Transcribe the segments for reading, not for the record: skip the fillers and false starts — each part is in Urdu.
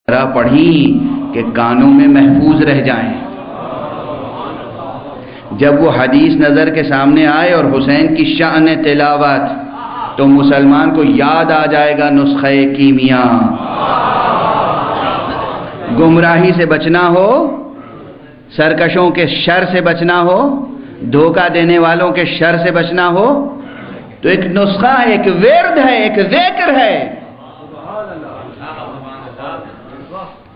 طرح پڑھی کہ کانوں میں محفوظ رہ جائیں. جب وہ حدیث نظر کے سامنے آئے اور حسین کی شأن تلاوت تو مسلمان کو یاد آ جائے گا نسخہ کیمیا. گمراہی سے بچنا ہو، سرکشوں کے شر سے بچنا ہو، دھوکہ دینے والوں کے شر سے بچنا ہو تو ایک نسخہ ہے، ایک ورد ہے، ایک ذکر ہے.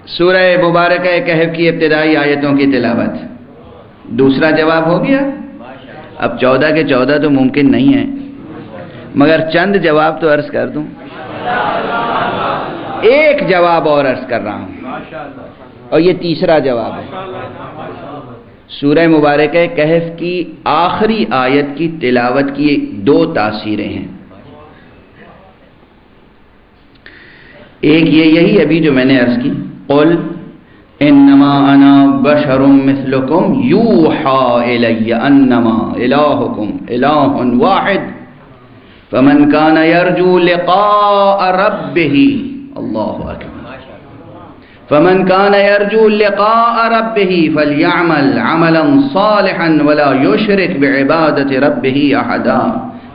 سورہ مبارکہ کہف کی ابتدائی آیتوں کی تلاوت. دوسرا جواب ہو گیا. اب 14 کے 14 تو ممکن نہیں ہے، مگر چند جواب تو عرض کر دوں. ایک جواب اور عرض کر رہا ہوں اور یہ تیسرا جواب ہے. سورہ مبارکہ کہف کی آخری آیت کی تلاوت کی 2 تاثیریں ہیں. ایک یہی ابھی جو میں نے عرض کی، قل انما انا بشر مثلکم یوحى الی انما الہکم الہ واحد فمن کان یرجو لقاء ربہ اللہ اکبر فمن كان يرجو لقاء ربه فليعمل عملا صالحا ولا يشرك بعبادة ربه احدا.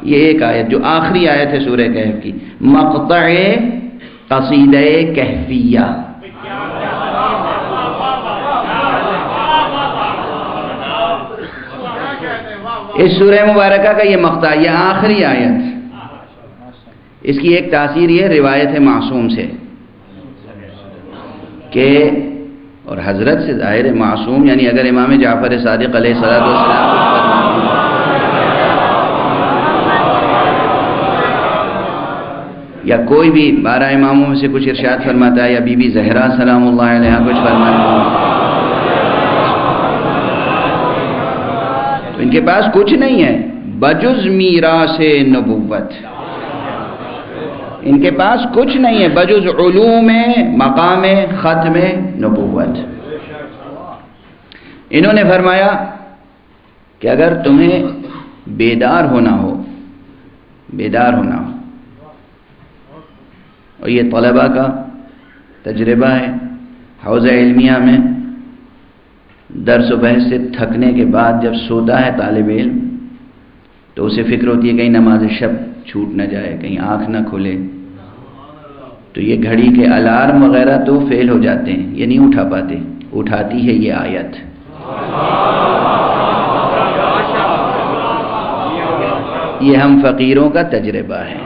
یہ ایک آیت جو آخری آیت ہے سورہ کہف کی، مقطع قصیدہ کہفیہ. اس سورہ مبارکہ کا یہ مقطع، یہ آخری آیت، اس کی ایک تاثیر یہ روایت ہے معصوم سے کہ، اور حضرت سے ظاہر معصوم یعنی اگر امام جعفر صادق علیہ السلام یا کوئی بھی 12 اماموں میں سے کچھ ارشاد فرماتا ہے، یا بی بی زہرا سلام اللہ علیہا کچھ فرماتا ہے، تو ان کے پاس کچھ نہیں ہے بجز میراث نبوت. ان کے پاس کچھ نہیں ہے بجز علوم مقام ختم نبوت. انہوں نے فرمایا کہ اگر تمہیں بیدار ہونا ہو اور یہ طلبہ کا تجربہ ہے، حوزہ علمیہ میں درس و بحث سے تھکنے کے بعد جب سوتا ہے طالب علم تو اسے فکر ہوتی ہے کہیں نماز شب چھوٹ نہ جائے، کہیں آنکھ نہ کھلے، تو یہ گھڑی کے الارم وغیرہ تو فیل ہو جاتے ہیں، یہ نہیں اٹھا پاتے. اٹھاتی ہے یہ آیت. یہ ہم فقیروں کا تجربہ ہے.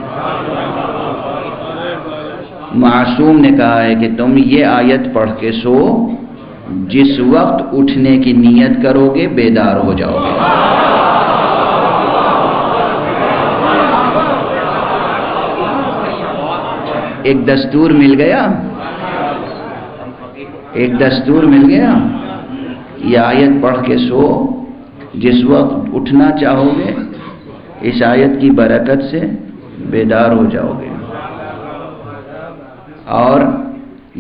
معصوم نے کہا ہے کہ تم یہ آیت پڑھ کے سو، جس وقت اٹھنے کی نیت کرو گے بیدار ہو جاؤ گے. ایک دستور مل گیا، یہ آیت پڑھ کے سو، جس وقت اٹھنا چاہو گے اس آیت کی برکت سے بیدار ہو جاؤ گے. اور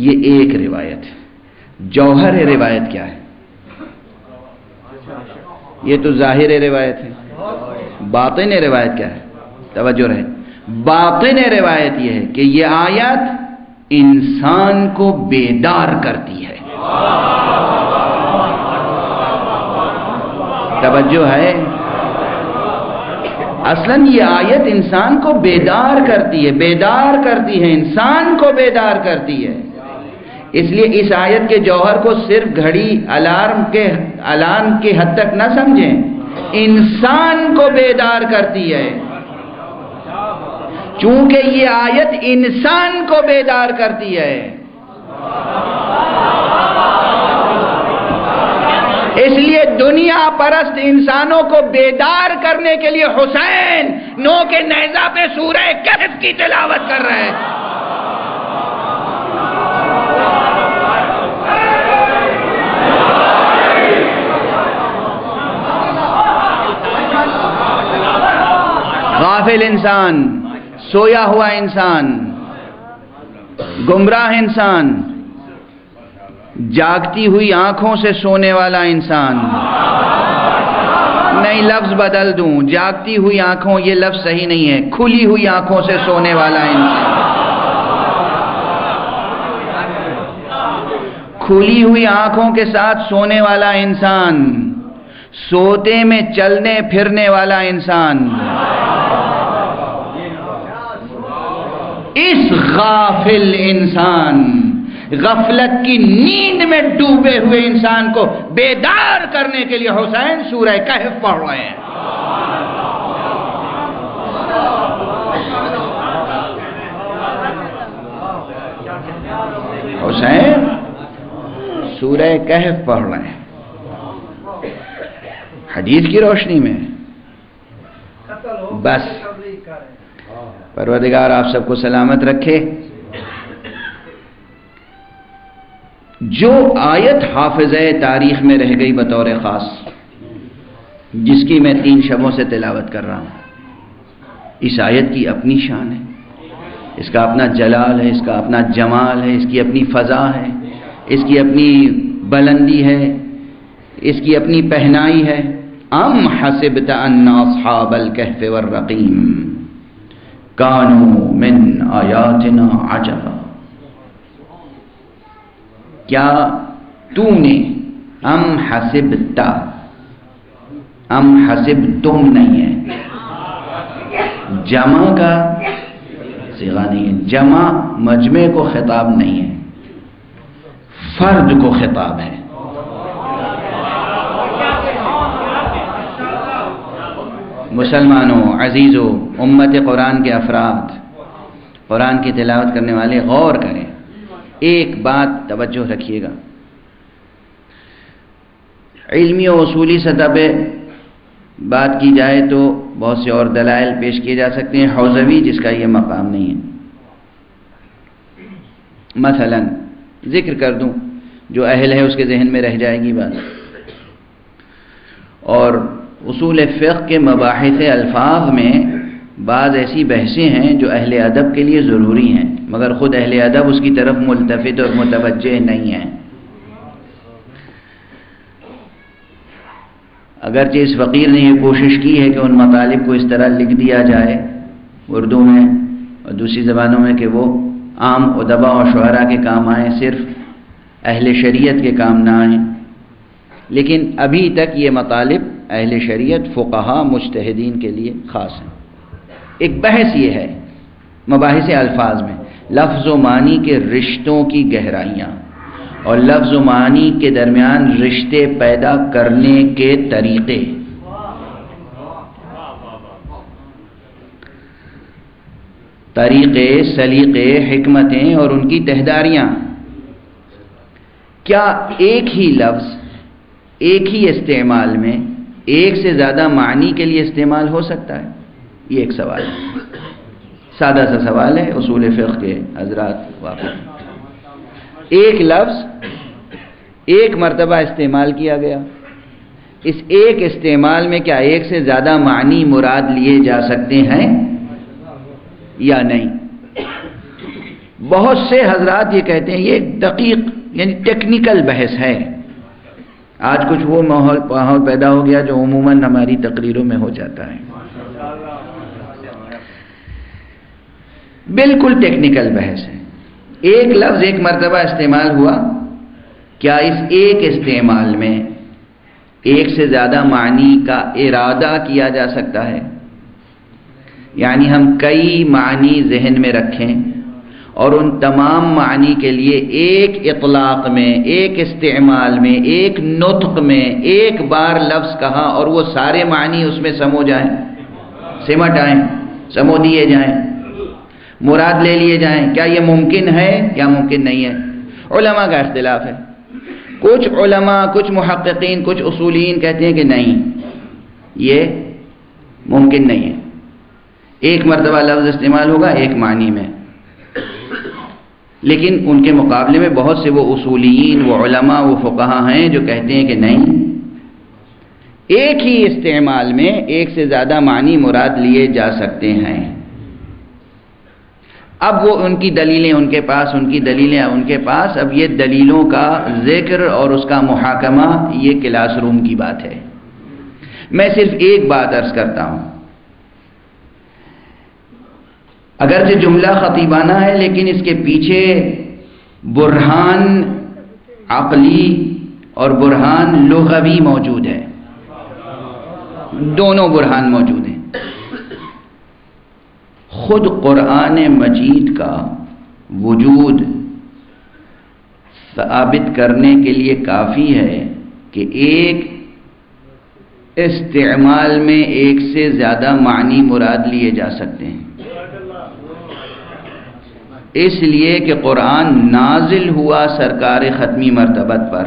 یہ ایک روایت ہے. جوہر روایت کیا ہے؟ یہ تو ظاہر روایت ہے. باطن روایت کیا ہے؟ توجہ رہے. باطن روایت یہ ہے کہ یہ آیت انسان کو بیدار کرتی ہے. توجہ ہے. اصلاً یہ آیت انسان کو بیدار کرتی ہے، انسان کو بیدار کرتی ہے. اس لیے اس آیت کے جوہر کو صرف گھڑی الارم کے حد تک نہ سمجھیں، انسان کو بیدار کرتی ہے. چونکہ یہ آیت انسان کو بیدار کرتی ہے، اس لیے دنیا پرست انسانوں کو بیدار کرنے کے لیے حسین نو کے نیزہ پہ سورہ کہف کی تلاوت کر رہے ہیں. غافل انسان، سویا ہوا انسان، گمراہ انسان، جاگتی ہوئی آنکھوں سے سونے والا انسان. نہیں، لفظ بدل دوں، جاگتی ہوئی آنکھوں یہ لفظ صحیح نہیں ہے، کھلی ہوئی آنکھوں سے سونے والا انسان. کھلی ہوئی آنکھوں کے ساتھ سونے والا انسان، سوتے میں چلنے پھرنے والا انسان، اس غافل انسان، غفلت کی نیند میں ڈوبے ہوئے انسان کو بیدار کرنے کے لیے حسین سورہ کہف پڑھ رہے ہیں۔ حسین سورہ کہف پڑھ رہے ہیں حدیث کی روشنی میں۔ بس پروردگار آپ سب کو سلامت رکھے۔ جو آیت حافظہ تاریخ میں رہ گئی بطور خاص، جس کی میں 3 شبوں سے تلاوت کر رہا ہوں، اس آیت کی اپنی شان ہے، اس کا اپنا جلال ہے، اس کا اپنا جمال ہے، اس کی اپنی فضا ہے، اس کی اپنی بلندی ہے، اس کی اپنی پہنائی ہے۔ ام حسبت ان اصحاب الکہف والرقیم کانوا من آیاتنا عجبا، کیا تو نے، ام حسبتا، ام حسب تم نہیں ہے، جمع کا صیغہ نہیں ہے، جمع مجمع کو خطاب نہیں ہے، فرد کو خطاب ہے۔ مسلمانوں، عزیزوں، امت قرآن کے افراد، قرآن کی تلاوت کرنے والے غور کریں، ایک بات توجہ رکھیے گا۔ علمی و اصولی سطح پہ بات کی جائے تو بہت سے اور دلائل پیش کیے جا سکتے ہیں حوزوی، جس کا یہ مقام نہیں ہے۔ مثلا ذکر کر دوں، جو اہل ہے اس کے ذہن میں رہ جائے گی بات۔ اور اصول فقہ کے مباحث الفاظ میں بعض ایسی بحثیں ہیں جو اہل ادب کے لیے ضروری ہیں، مگر خود اہل ادب اس کی طرف ملتفت اور متوجہ نہیں ہیں۔ اگرچہ اس فقیر نے یہ کوشش کی ہے کہ ان مطالب کو اس طرح لکھ دیا جائے اردو میں اور دوسری زبانوں میں کہ وہ عام ادبا اور شعراء کے کام آئیں، صرف اہل شریعت کے کام نہ آئیں، لیکن ابھی تک یہ مطالب اہل شریعت، فقہا، مجتہدین کے لیے خاص ہیں۔ ایک بحث یہ ہے مباحث الفاظ میں لفظ و معنی کے رشتوں کی گہرائیاں اور لفظ و معنی کے درمیان رشتے پیدا کرنے کے طریقے۔ طریقے، سلیقے، حکمتیں اور ان کی تہداریاں۔ کیا ایک ہی لفظ ایک ہی استعمال میں ایک سے زیادہ معنی کے لیے استعمال ہو سکتا ہے؟ یہ ایک سوال ہے، سادہ سا سوال ہے، اصول فقہ کے حضرات واقف۔ ایک لفظ ایک مرتبہ استعمال کیا گیا، اس ایک استعمال میں کیا ایک سے زیادہ معنی مراد لیے جا سکتے ہیں یا نہیں؟ بہت سے حضرات یہ کہتے ہیں، یہ ایک دقیق یعنی ٹیکنیکل بحث ہے۔ آج کچھ وہ ماحول پیدا ہو گیا جو عموماً ہماری تقریروں میں ہو جاتا ہے، بالکل ٹیکنیکل بحث ہے۔ ایک لفظ ایک مرتبہ استعمال ہوا، کیا اس ایک استعمال میں ایک سے زیادہ معنی کا ارادہ کیا جا سکتا ہے؟ یعنی ہم کئی معنی ذہن میں رکھیں اور ان تمام معنی کے لیے ایک اطلاق میں، ایک استعمال میں، ایک نطق میں ایک بار لفظ کہا اور وہ سارے معنی اس میں سمو جائیں، سمٹ آئیں، سمو دیے جائیں، مراد لے لیے جائیں، کیا یہ ممکن ہے یا ممکن نہیں ہے؟ علماء کا اختلاف ہے۔ کچھ علماء، کچھ محققین، کچھ اصولین کہتے ہیں کہ نہیں، یہ ممکن نہیں ہے۔ ایک مرتبہ لفظ استعمال ہوگا ایک معنی میں، لیکن ان کے مقابلے میں بہت سے وہ اصولیین، وہ علماء، وہ فقہا ہیں جو کہتے ہیں کہ نہیں، ایک ہی استعمال میں ایک سے زیادہ معنی مراد لیے جا سکتے ہیں۔ اب وہ ان کی دلیلیں ان کے پاس، ان کی دلیلیں ان کے پاس، اب یہ دلیلوں کا ذکر اور اس کا محاکمہ یہ کلاس روم کی بات ہے۔ میں صرف ایک بات عرض کرتا ہوں، اگرچہ جملہ خطیبانہ ہے لیکن اس کے پیچھے برہان عقلی اور برہان لغوی موجود ہے، دونوں برہان موجود ہیں۔ خود قرآن مجید کا وجود ثابت کرنے کے لیے کافی ہے کہ ایک استعمال میں ایک سے زیادہ معنی مراد لیے جا سکتے ہیں، اس لیے کہ قرآن نازل ہوا سرکار ختمی مرتبت پر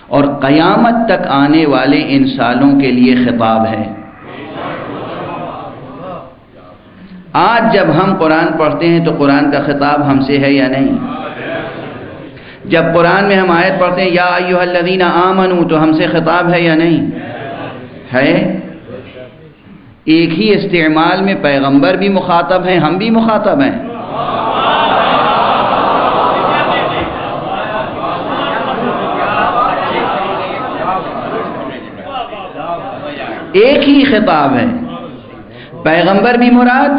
اور قیامت تک آنے والے ان سالوں کے لیے خطاب ہے۔ آج جب ہم قرآن پڑھتے ہیں تو قرآن کا خطاب ہم سے ہے یا نہیں؟ جب قرآن میں ہم آیت پڑھتے ہیں یا ایھا الذین آمنوا تو ہم سے خطاب ہے یا نہیں؟ ہے۔ ایک ہی استعمال میں پیغمبر بھی مخاطب ہیں، ہم بھی مخاطب ہیں۔ ایک ہی خطاب ہے، پیغمبر بھی مراد،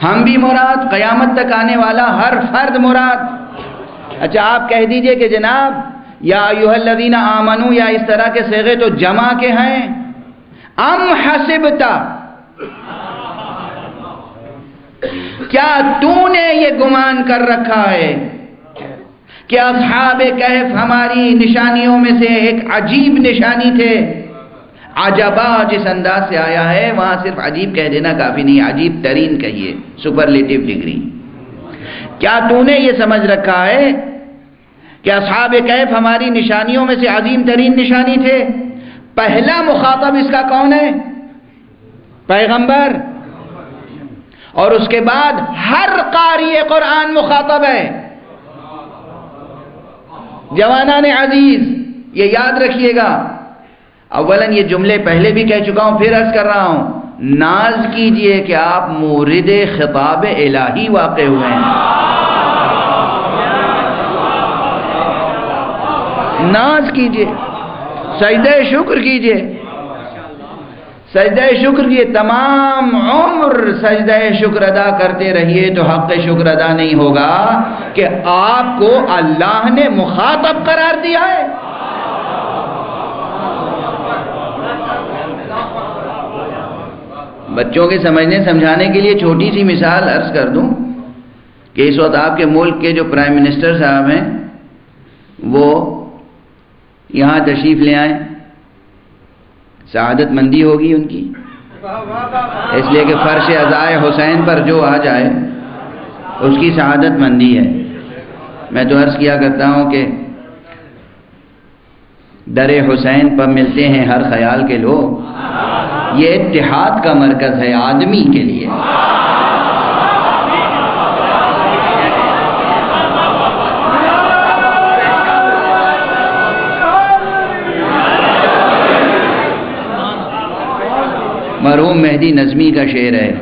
ہم بھی مراد، قیامت تک آنے والا ہر فرد مراد۔ اچھا آپ کہہ دیجئے کہ جناب یا ایھا الذین آمنوا یا اس طرح کے صیغے تو جمع کے ہیں۔ ام حسبتا، کیا تو نے یہ گمان کر رکھا ہے کہ اصحاب کہف ہماری نشانیوں میں سے ایک عجیب نشانی تھے؟ عجبا جس انداز سے آیا ہے وہاں صرف عجیب کہہ دینا کافی نہیں، عجیب ترین کہیے، سپرلیٹو ڈگری۔ کیا تو نے یہ سمجھ رکھا ہے کہ اصحاب کہف ہماری نشانیوں میں سے عظیم ترین نشانی تھے؟ پہلا مخاطب اس کا کون ہے؟ پیغمبر، اور اس کے بعد ہر قاری قرآن مخاطب ہے۔ جوانان عزیز یہ یاد رکھیے گا، اولاً یہ جملے پہلے بھی کہہ چکا ہوں، پھر عرض کر رہا ہوں، ناز کیجئے کہ آپ مورد خطاب الہی واقع ہوئے ہیں، ناز کیجئے، سجدہ شکر کیجئے، سجدہ شکر کیجئے، تمام عمر سجدہ شکر ادا کرتے رہیے تو حق شکر ادا نہیں ہوگا کہ آپ کو اللہ نے مخاطب قرار دیا ہے۔ بچوں کے سمجھنے سمجھانے کے لیے چھوٹی سی مثال عرض کر دوں کہ اس وقت آپ کے ملک کے جو پرائم منسٹر صاحب ہیں وہ یہاں تشریف لے آئیں، سعادت مندی ہوگی ان کی، اس لیے کہ فرش عزائے حسین پر جو آ جائے اس کی سعادت مندی ہے۔ میں تو عرض کیا کرتا ہوں کہ در حسین پر ملتے ہیں ہر خیال کے لوگ، یہ اتحاد کا مرکز ہے آدمی کے لیے۔ مرحوم مہدی نظمی کا شعر ہے،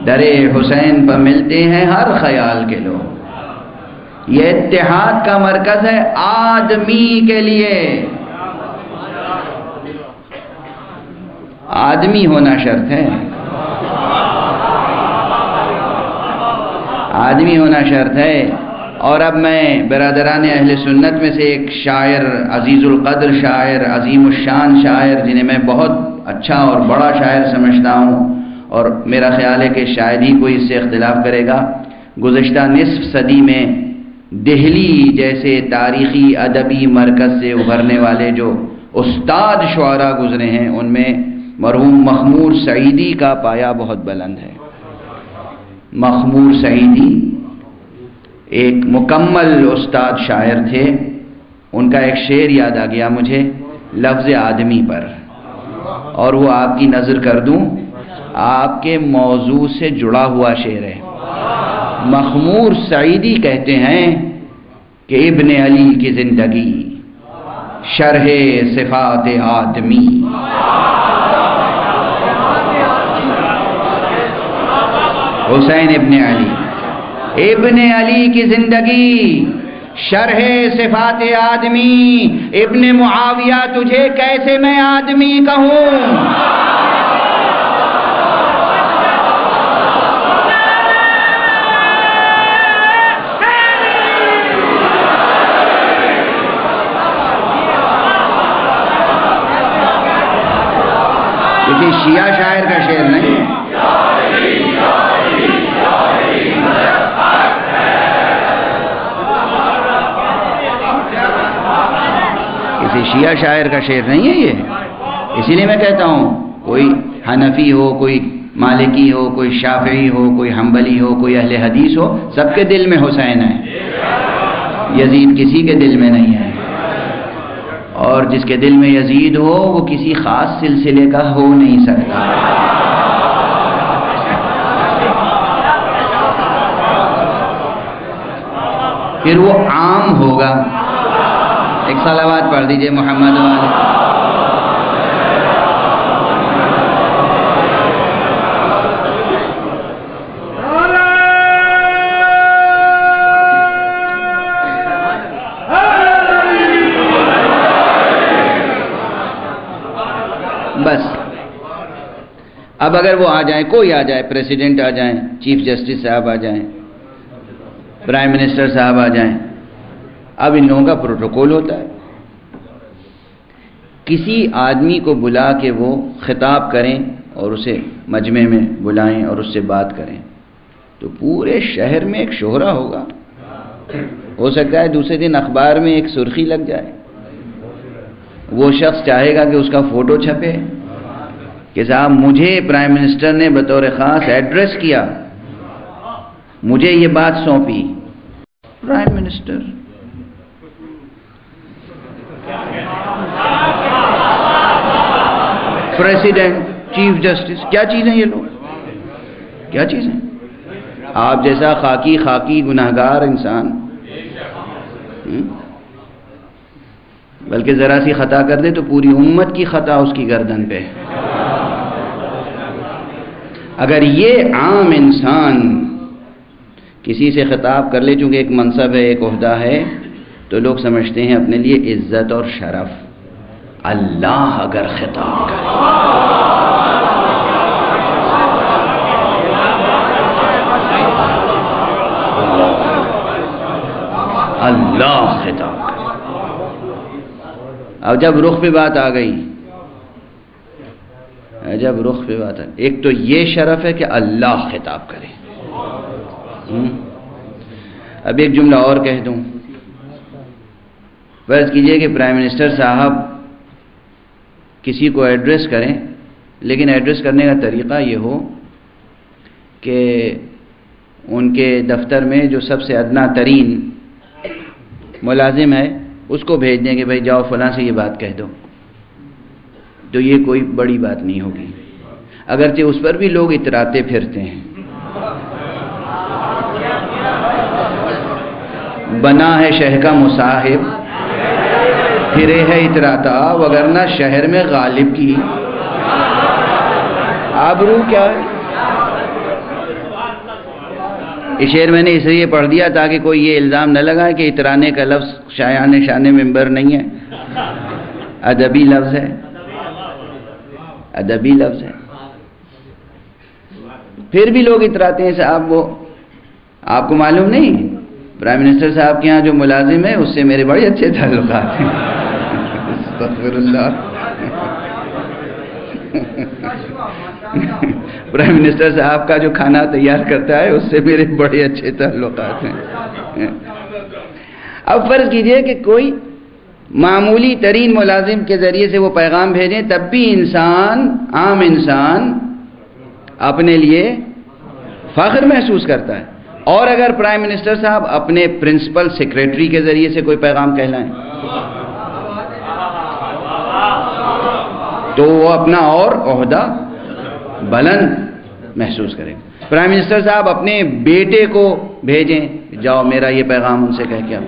در حسین پر ملتے ہیں ہر خیال کے لوگ، یہ اتحاد کا مرکز ہے آدمی کے لیے۔ آدمی ہونا شرط ہے، آدمی ہونا شرط ہے۔ اور اب میں برادران اہل سنت میں سے ایک شاعر، عزیز القدر شاعر، عظیم الشان شاعر، جنہیں میں بہت اچھا اور بڑا شاعر سمجھتا ہوں اور میرا خیال ہے کہ شاید ہی کوئی اس سے اختلاف کرے گا، گزشتہ نصف صدی میں دہلی جیسے تاریخی ادبی مرکز سے ابھرنے والے جو استاد شعراء گزرے ہیں ان میں مرحوم مخمور سعیدی کا پایہ بہت بلند ہے۔ مخمور سعیدی ایک مکمل استاد شاعر تھے، ان کا ایک شعر یاد آ گیا مجھے لفظ آدمی پر، اور وہ آپ کی نظر کر دوں، آپ کے موضوع سے جڑا ہوا شعر ہے۔ مخمور سعیدی کہتے ہیں کہ ابن علی کی زندگی شرح صفات آدمی، حسین ابن علی، ابن علی کی زندگی شرح صفات آدمی، ابن معاویہ تجھے کیسے میں آدمی کہوں، کسی شیعہ شاعر کا شعر نہیں ہے، کسی شیعہ شاعر کا شعر نہیں ہے یہ۔ اسی لیے میں کہتا ہوں کوئی حنفی ہو، کوئی مالکی ہو، کوئی شافعی ہو، کوئی حنبلی ہو، کوئی اہل حدیث ہو، سب کے دل میں حسین ہے، یزید کسی کے دل میں نہیں ہے۔ اور جس کے دل میں یزید ہو وہ کسی خاص سلسلے کا ہو نہیں سکتا۔ پھر وہ عام ہوگا۔ ایک صلوات پڑھ دیجئے محمد والے۔ بس اب اگر وہ آ جائیں، کوئی آ جائے، پریزیڈنٹ آ جائیں، چیف جسٹس صاحب آ جائیں، پرائم منسٹر صاحب آ جائیں، اب ان لوگوں کا پروٹوکول ہوتا ہے، کسی آدمی کو بلا کے وہ خطاب کریں اور اسے مجمع میں بلائیں اور اس سے بات کریں تو پورے شہر میں ایک شہرہ ہوگا۔ ہو سکتا ہے دوسرے دن اخبار میں ایک سرخی لگ جائے، وہ شخص چاہے گا کہ اس کا فوٹو چھپے کہ صاحب مجھے پرائم منسٹر نے بطور خاص ایڈریس کیا، مجھے یہ بات سونپی۔ Prime minister president, chief justice, کیا چیزیں یہ لوگ، کیا چیزیں؟ آپ جیسا خاکی گناہگار انسان بلکہ ذرا سی خطا کر دے تو پوری امت کی خطا اس کی گردن پہ۔ اگر یہ عام انسان کسی سے خطاب کر لے، چونکہ ایک منصب ہے، ایک عہدہ ہے، تو لوگ سمجھتے ہیں اپنے لیے عزت اور شرف۔ اللہ اگر خطاب کرے، اللہ خطاب کرے۔ اب جب رخ پہ بات آ گئی، جب رخ پہ بات ہے، ایک تو یہ شرف ہے کہ اللہ خطاب کرے۔ اب ایک جملہ اور کہہ دوں، فرض کیجئے کہ پرائم منسٹر صاحب کسی کو ایڈریس کریں، لیکن ایڈریس کرنے کا طریقہ یہ ہو کہ ان کے دفتر میں جو سب سے ادنا ترین ملازم ہے اس کو بھیج دیں کہ بھائی جاؤ فلاں سے یہ بات کہہ دو، تو یہ کوئی بڑی بات نہیں ہوگی، اگرچہ اس پر بھی لوگ اتراتے پھرتے ہیں۔ بنا ہے شہ کا مصاحب، پھرے ہے اتراتا، وگرنہ شہر میں غالب کی آبرو کیا ہے۔ یہ شعر میں نے اس لیے پڑھ دیا تاکہ کوئی یہ الزام نہ لگائے کہ اترانے کا لفظ شایان شان ممبر نہیں ہے، ادبی لفظ ہے، ادبی لفظ ہے۔ پھر بھی لوگ اتراتے ہیں صاحب، وہ آپ کو معلوم نہیں، پرائم منسٹر صاحب کے ہاں جو ملازم ہے اس سے میرے بڑے اچھے تعلقات ہیں۔ استغفر اللہ۔ پرائم منسٹر صاحب کا جو کھانا تیار کرتا ہے اس سے میرے بڑے اچھے تعلقات ہیں۔ اب فرض کیجئے کہ کوئی معمولی ترین ملازم کے ذریعے سے وہ پیغام بھیجیں، تب بھی انسان، عام انسان اپنے لیے فخر محسوس کرتا ہے۔ اور اگر پرائم منسٹر صاحب اپنے پرنسپل سیکریٹری کے ذریعے سے کوئی پیغام کہلائیں تو وہ اپنا اور عہدہ بلند محسوس کرے گا۔ پرائم منسٹر صاحب اپنے بیٹے کو بھیجیں، جاؤ میرا یہ پیغام ان سے کہہ کے آؤ۔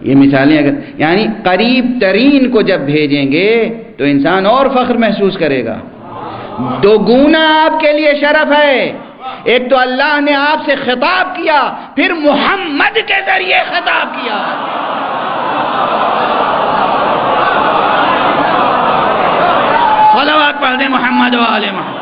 یہ مثالیں اگر یعنی قریب ترین کو جب بھیجیں گے تو انسان اور فخر محسوس کرے گا۔ دو گنا آپ کے لیے شرف ہے، ایک تو اللہ نے آپ سے خطاب کیا، پھر محمد کے ذریعے خطاب کیا۔ صلوات پڑھ دیں محمد و آل محمد۔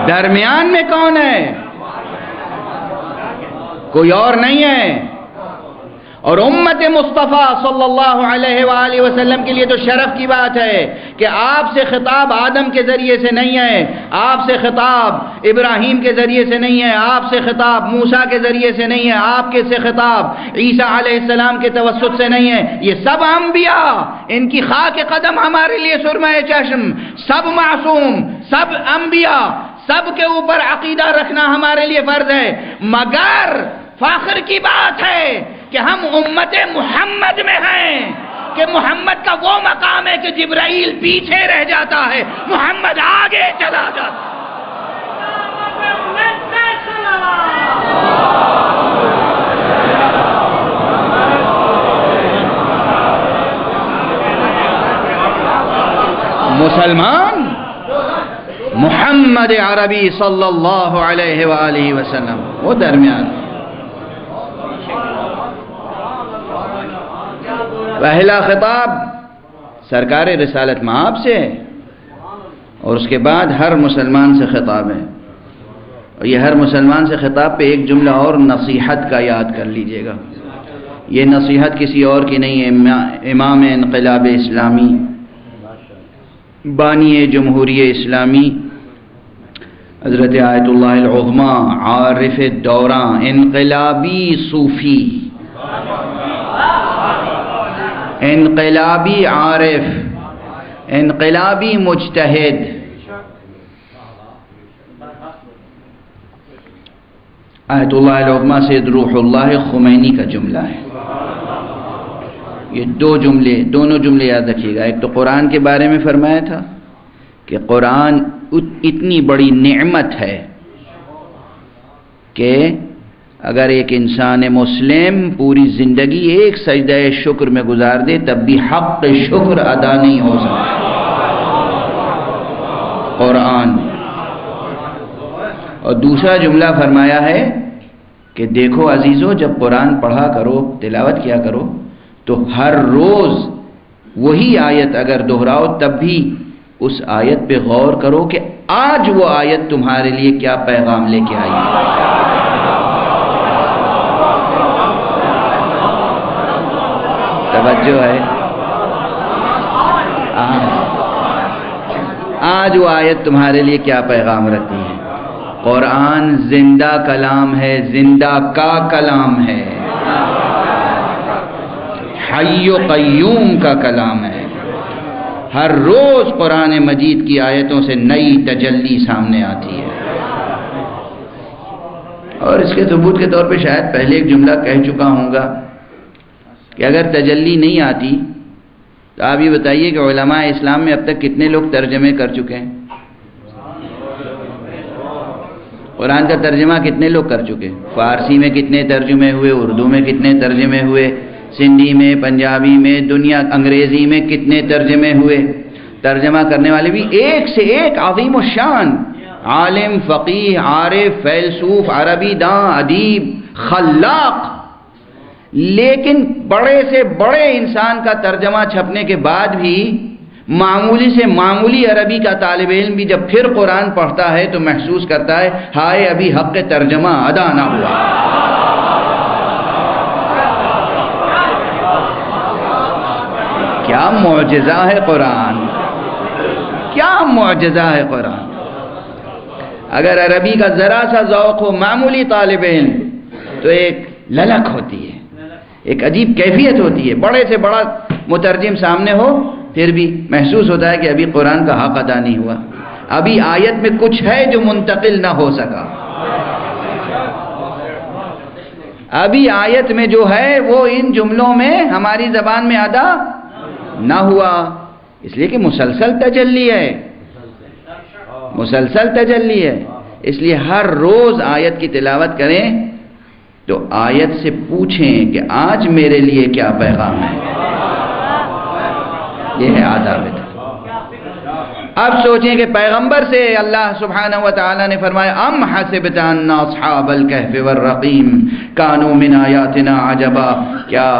درمیان میں کون ہے؟ کوئی اور نہیں ہے. اور امت مصطفیٰ صلی اللہ علیہ وآلہ وسلم کے لیے تو شرف کی بات ہے کہ آپ سے خطاب آدم کے ذریعے سے نہیں ہے، آپ سے خطاب ابراہیم کے ذریعے سے نہیں ہے، آپ سے خطاب موسیٰ کے ذریعے سے نہیں ہے، آپ کے سے خطاب عیسیٰ علیہ السلام کے توسط سے نہیں ہے. یہ سب انبیاء، ان کی خاک قدم ہمارے لیے سرمہ چشم، سب معصوم، سب انبیاء، سب کے اوپر عقیدہ رکھنا ہمارے لیے فرض ہے. مگر فخر کی بات ہے کہ ہم امت محمد میں ہیں، کہ محمد کا وہ مقام ہے کہ جبرائیل پیچھے رہ جاتا ہے، محمد آگے چلا جاتا ہے. مسلمان محمد عربی صلی اللہ علیہ وآلہ وسلم وہ درمیان. پہلا خطاب سرکار رسالت مآب سے ہے اور اس کے بعد ہر مسلمان سے خطاب ہے. اور یہ ہر مسلمان سے خطاب پہ ایک جملہ اور نصیحت کا یاد کر لیجئے گا. یہ نصیحت کسی اور کی نہیں ہے، امام انقلاب اسلامی، بانی جمہوریہ اسلامی حضرت آیت اللہ العظمیٰ عارف دوران، انقلابی صوفی، انقلابی عارف، انقلابی مجتہد، آیت اللہ العظمیٰ سید روح اللہ خمینی کا جملہ ہے. یہ دونوں جملے یاد رکھیے گا. ایک تو قرآن کے بارے میں فرمایا تھا کہ قرآن اتنی بڑی نعمت ہے کہ اگر ایک انسان مسلم پوری زندگی ایک سجدہ شکر میں گزار دے تب بھی حق شکر ادا نہیں ہو سکتا. قرآن. اور دوسرا جملہ فرمایا ہے کہ دیکھو عزیزو، جب قرآن پڑھا کرو، تلاوت کیا کرو، تو ہر روز وہی آیت اگر دہراؤ تب بھی اس آیت پہ غور کرو کہ آج وہ آیت تمہارے لیے کیا پیغام لے کے آئی ہے. توجہ ہے؟ آج وہ آیت تمہارے لیے کیا پیغام رکھتی ہے. قرآن زندہ کلام ہے، زندہ کا کلام ہے، حی و قیوم کا کلام ہے. ہر روز قرآن مجید کی آیتوں سے نئی تجلی سامنے آتی ہے. اور اس کے ثبوت کے طور پہ شاید پہلے ایک جملہ کہہ چکا ہوں گا کہ اگر تجلی نہیں آتی تو آپ یہ بتائیے کہ علماء اسلام میں اب تک کتنے لوگ ترجمے کر چکے ہیں؟ قرآن کا ترجمہ کتنے لوگ کر چکے؟ فارسی میں کتنے ترجمے ہوئے، اردو میں کتنے ترجمے ہوئے، سندھی میں، پنجابی میں، دنیا انگریزی میں کتنے ترجمے ہوئے. ترجمہ کرنے والے بھی ایک سے ایک عظیم الشان، عالم، فقیہ، عارف، فیلسوف، عربی داں، ادیب، خلاق. لیکن بڑے سے بڑے انسان کا ترجمہ چھپنے کے بعد بھی معمولی سے معمولی عربی کا طالب علم بھی جب پھر قرآن پڑھتا ہے تو محسوس کرتا ہے ہائے ابھی حق ترجمہ ادا نہ ہوا. کیا معجزہ ہے قرآن، کیا معجزہ ہے قرآن. اگر عربی کا ذرا سا ذوق ہو معمولی طالب علم تو ایک للک ہوتی ہے، ایک عجیب کیفیت ہوتی ہے. بڑے سے بڑا مترجم سامنے ہو پھر بھی محسوس ہوتا ہے کہ ابھی قرآن کا حق ادا نہیں ہوا، ابھی آیت میں کچھ ہے جو منتقل نہ ہو سکا، ابھی آیت میں جو ہے وہ ان جملوں میں ہماری زبان میں ادا نہ ہوا. اس لیے کہ مسلسل تجلی ہے، مسلسل تجلی ہے. اس لیے ہر روز آیت کی تلاوت کریں تو آیت سے پوچھیں کہ آج میرے لیے کیا پیغام ہے. یہ ہے آداب. اب سوچیں کہ پیغمبر سے اللہ سبحانہ و تعالی نے فرمایا ام حسبت ان اصحاب الکہف والرقیم کانوا من آیاتنا عجبا. کیا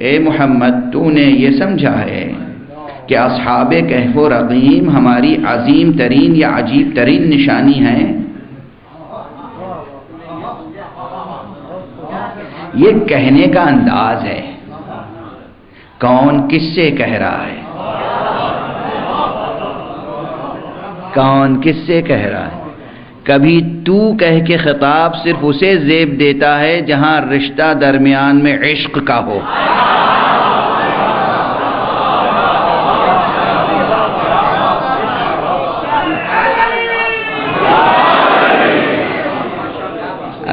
اے محمد تو نے یہ سمجھا ہے کہ اصحاب کہف و رقیم ہماری عظیم ترین یا عجیب ترین نشانی ہیں. یہ کہنے کا انداز ہے. کون کس سے کہہ رہا ہے؟ کون کس سے کہہ رہا ہے؟ کبھی تو کہہ کے خطاب صرف اسے زیب دیتا ہے جہاں رشتہ درمیان میں عشق کا ہو.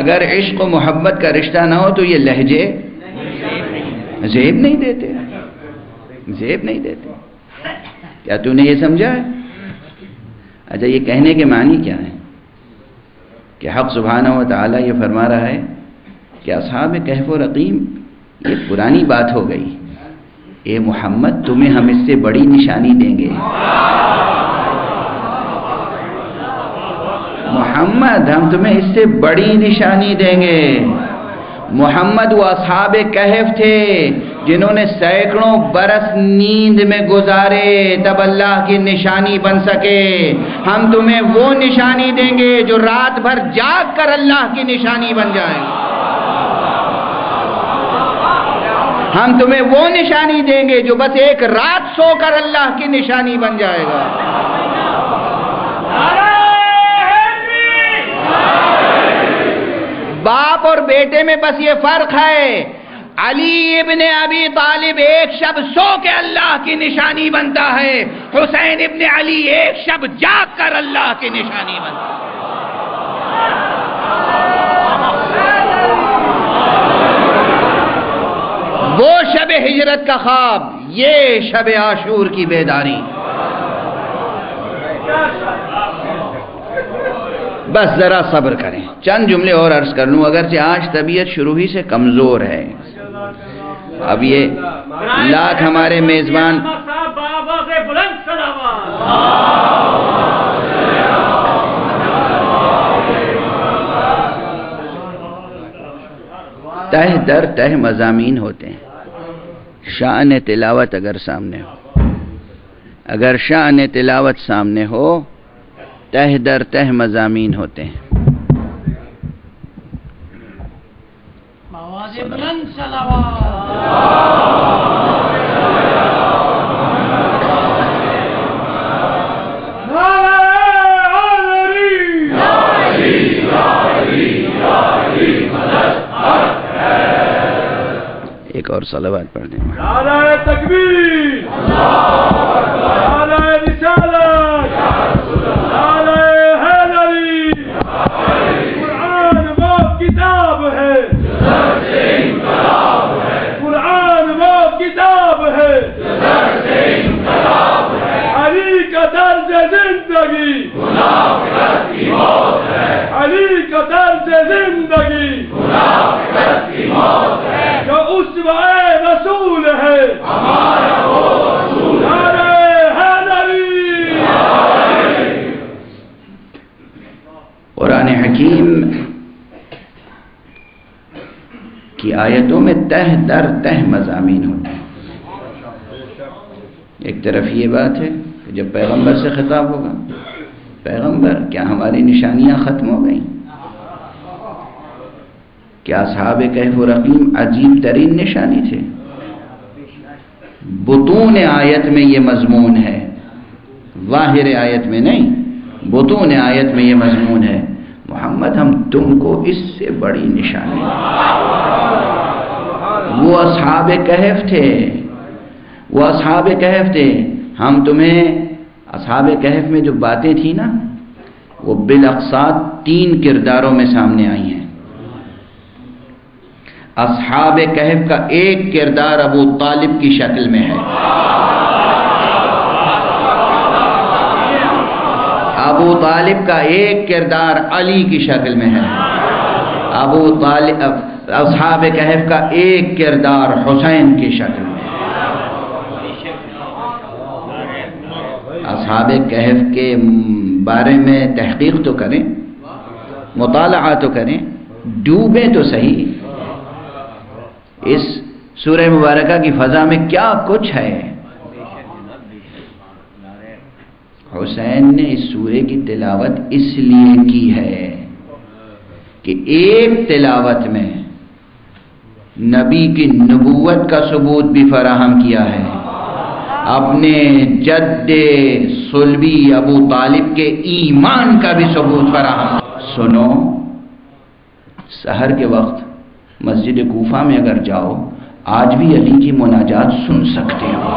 اگر عشق و محبت کا رشتہ نہ ہو تو یہ لہجے زیب نہیں دیتے. زیب نہیں دیتے. کیا تو نے یہ سمجھا ہے؟ اچھا، یہ کہنے کے معنی کیا ہے کہ حق سبحانہ و تعالیٰ یہ فرما رہا ہے کہ اصحاب کہف و رقیم یہ پرانی بات ہو گئی. اے محمد تمہیں ہم اس سے بڑی نشانی دیں گے. محمد ہم تمہیں اس سے بڑی نشانی دیں گے. محمد وہ اصحاب کہف تھے جنہوں نے سینکڑوں برس نیند میں گزارے تب اللہ کی نشانی بن سکے. ہم تمہیں وہ نشانی دیں گے جو رات بھر جاگ کر اللہ کی نشانی بن جائے گی. ہم تمہیں وہ نشانی دیں گے جو بس ایک رات سو کر اللہ کی نشانی بن جائے گا. باپ اور بیٹے میں بس یہ فرق ہے. علی ابن ابی طالب ایک شب سو کے اللہ کی نشانی بنتا ہے. حسین ابن علی ایک شب جاگ کر اللہ کی نشانی بنتا ہے. وہ شب ہجرت کا خواب، یہ شب عاشور کی بیداری. بس ذرا صبر کریں. چند جملے اور عرض کر لوں، اگرچہ آج طبیعت شروع ہی سے کمزور ہے. اب یہ لاکھ ہمارے میزبان تہ در تہ مضامین ہوتے ہیں. شأن تلاوت اگر سامنے ہو، اگر شأن تلاوت سامنے ہو، تہ در تہ مضامین ہوتے ہیں. ایک اور صلوات پڑھ دیں. نعرہ تکبیر، نعرہ رسالت، نعرہ حیدری. قرآن وہ کتاب ہے، قرآن وہ کتاب ہے، علی کا درد زندگی، علی کا درد زندگی جو اسوہ رسول ہے. نعرہ حیدری. قرآن حکیم کی آیتوں میں تہ در تہ مضامین ہوتے ہیں. ایک طرف یہ بات ہے کہ جب پیغمبر سے خطاب ہوگا، پیغمبر کیا ہماری نشانیاں ختم ہو گئیں؟ کیا اصحاب کہف و رقیم عجیب ترین نشانی تھے؟ بطون آیت میں یہ مضمون ہے، ظاہر آیت میں نہیں. بطون آیت میں یہ مضمون ہے، محمد ہم تم کو اس سے بڑی نشانی. وہ اصحاب کہف تھے، وہ اصحاب کہف تھے. ہم تمہیں اصحاب کہف میں جو باتیں تھیں نا، وہ بالاقصاد 3 کرداروں میں سامنے آئی ہیں. اصحاب کہف کا ایک کردار ابو طالب کی شکل میں ہے. ابو طالب کا ایک کردار علی کی شکل میں ہے. ابو طالب اصحاب کہف کا ایک کردار حسین کی شکل میں ہے. اصحاب کہف کے بارے میں تحقیق تو کریں، مطالعہ تو کریں، ڈوبیں تو صحیح. اس سورہ مبارکہ کی فضا میں کیا کچھ ہے. حسین نے اس سورے کی تلاوت اس لیے کی ہے کہ ایک تلاوت میں نبی کی نبوت کا ثبوت بھی فراہم کیا ہے، اپنے جد صلبی ابو طالب کے ایمان کا بھی ثبوت فراہم۔ سنو، سحر کے وقت مسجد کوفہ میں اگر جاؤ، آج بھی علی کی مناجات سن سکتے ہو۔